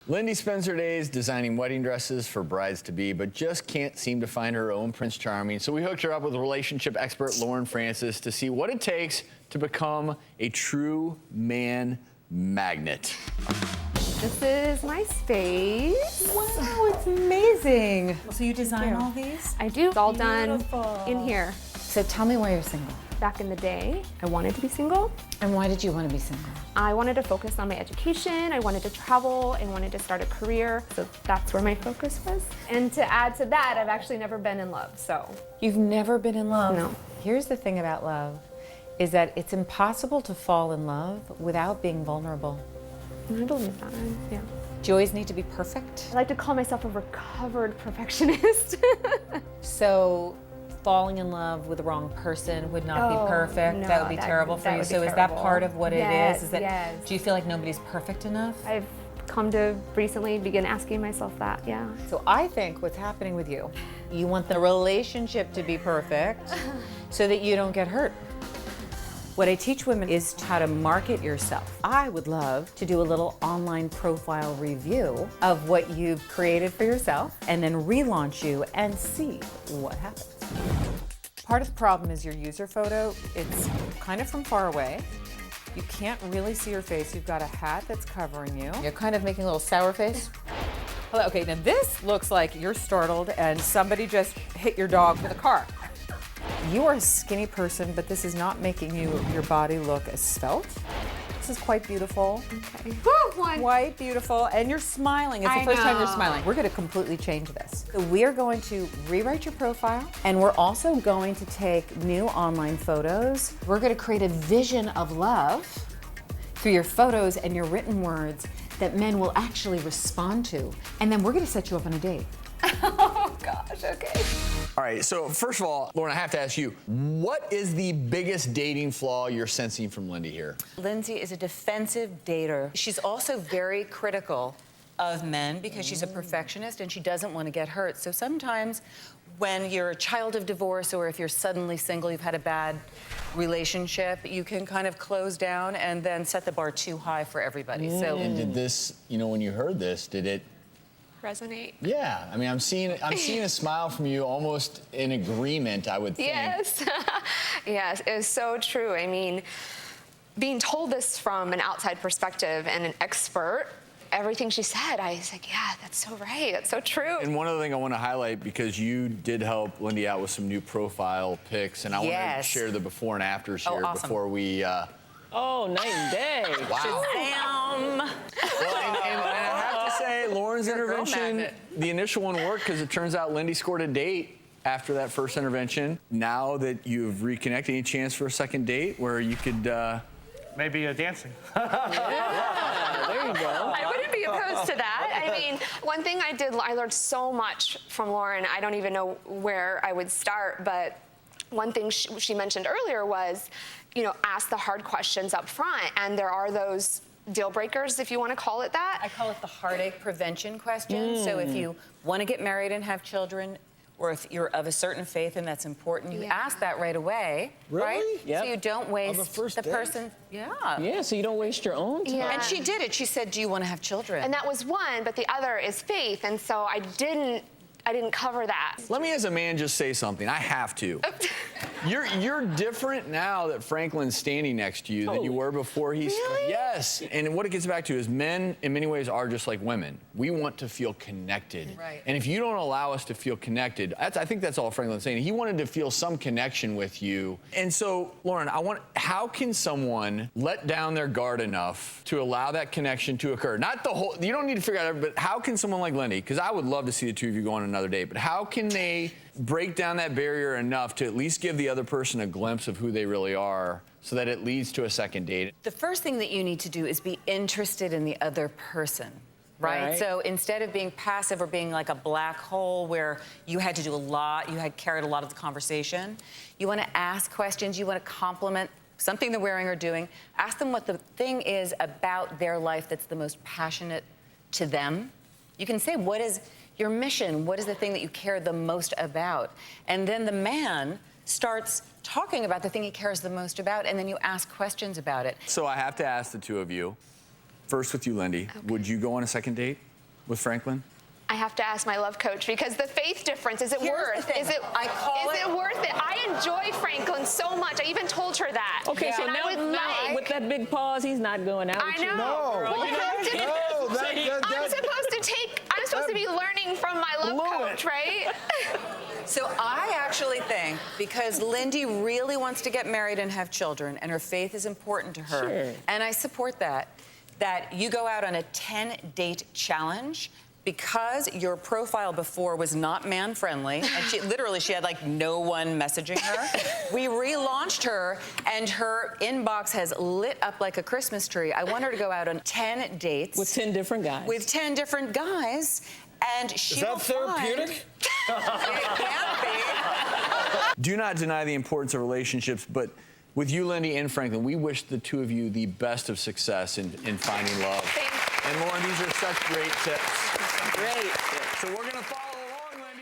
Lindee spends her days designing wedding dresses for brides-to-be, but just can't seem to find her own Prince Charming. So we hooked her up with relationship expert Lauren Francis to see what it takes to become a true man magnet. This is my space. Wow, it's amazing. So you design all these? I do. It's all Beautiful. done in here. So tell me why you're single. Back in the day, I wanted to be single. And why did you want to be single? I wanted to focus on my education. I wanted to travel. I wanted to start a career. So that's where my focus was. And to add to that, I've actually never been in love, so. You've never been in love? No. Here's the thing about love, is that it's impossible to fall in love without being vulnerable. I believe that, yeah. Do you always need to be perfect? I like to call myself a recovered perfectionist. So falling in love with the wrong person would not be perfect. No, that would be terrible for you. So is that part of what it is? Is that, yes. do you feel like nobody's perfect enough? I've come to recently begin asking myself that, yeah. So I think what's happening with you, you want the relationship to be perfect so that you don't get hurt. What I teach women is how to market yourself. I would love to do a little online profile review of what you've created for yourself and then relaunch you and see what happens. Part of the problem is your user photo. It's kind of from far away. You can't really see your face. You've got a hat that's covering you. You're kind of making a little sour face. Hello, okay, now this looks like you're startled and somebody just hit your dog with a car. You are a skinny person, but this is not making your body look as svelte. This is quite beautiful. Okay. Quite beautiful, and you're smiling. It's the first time you're smiling. We're going to completely change this. So we are going to rewrite your profile, and we're also going to take new online photos. We're going to create a vision of love through your photos and your written words that men will actually respond to, and then we're going to set you up on a date. Oh gosh, okay. All right, so first of all, Lauren, I have to ask you, what is the biggest dating flaw you're sensing from Lindee here? Lindsay is a defensive dater. She's also very critical of men because she's a perfectionist and she doesn't want to get hurt. So sometimes when you're a child of divorce or if you're suddenly single, you've had a bad relationship, you can kind of close down and then set the bar too high for everybody. So, And did this, you know, when you heard this, did it Resonate. Yeah, I mean, I'm seeing a smile from you, almost in agreement, I would think. Yes, yes, it was so true. I mean, being told this from an outside perspective and an expert, everything she said, I was like, yeah, that's so right, that's so true. And one other thing I want to highlight, because you did help Lindee out with some new profile pics, and I want to share the before and afters here before we. Oh, night and day. Wow. Shazam! Well, and I have to say, Lauren's intervention, the initial one worked because it turns out Lindee scored a date after that first intervention. Now that you've reconnected, any chance for a second date where you could... Maybe dancing. Yeah, there you go. I wouldn't be opposed to that. I mean, one thing I learned so much from Lauren. I don't even know where I would start, but one thing she mentioned earlier was, you know, ask the hard questions up front. And there are those deal breakers, if you want to call it that. I call it the heartache prevention question. So if you want to get married and have children, or if you're of a certain faith and that's important, you ask that right away, right? Yep. So you don't waste the person. Yeah, so you don't waste your own time. Yeah. And she did it. She said, do you want to have children? And that was one, but the other is faith. And so I didn't cover that. Let me, as a man, just say something. I have to. You're different now that Franklin's standing next to you than you were before he... Really? Yes. And what it gets back to is men, in many ways, are just like women. We want to feel connected. Right. And if you don't allow us to feel connected, I think that's all Franklin's saying. He wanted to feel some connection with you. And so, Lauren, how can someone let down their guard enough to allow that connection to occur? Not the whole... You don't need to figure out everything, but how can someone like Lindee, because I would love to see the two of you go on another date, but how can they break down that barrier enough to at least give the other person a glimpse of who they really are so that it leads to a second date? The first thing that you need to do is be interested in the other person, right? So instead of being passive or being like a black hole where you had to do a lot, you had carried a lot of the conversation, you want to ask questions, you want to compliment something they're wearing or doing, ask them what the thing is about their life that's the most passionate to them. You can say, what is your mission? What is the thing that you care the most about? And then the man starts talking about the thing he cares the most about, and then you ask questions about it. So I have to ask the two of you, first with you, Lindee, would you go on a second date? with Franklin? I have to ask my love coach because the faith difference, is it Here's the worth? thing. Is it worth it? I enjoy Franklin so much. I even told her that. Okay, so and now, I would like, with that big pause, he's not going out I with you. know. No. Well, I have to- I'm supposed to be learning from my love coach, right? So I actually think, because Lindee really wants to get married and have children, and her faith is important to her, Sure. and I support that you go out on a 10-date challenge. Because your profile before was not man-friendly, and she had like no one messaging her, we relaunched her, and her inbox has lit up like a Christmas tree. I want her to go out on 10 dates. With 10 different guys. With 10 different guys, and she Is that will therapeutic? It can be. Do not deny the importance of relationships, but with you, Lindee and Franklin, we wish the two of you the best of success in finding love. Thanks. And Lauren, these are such great tips. Great. So we're going to follow along, Lindee.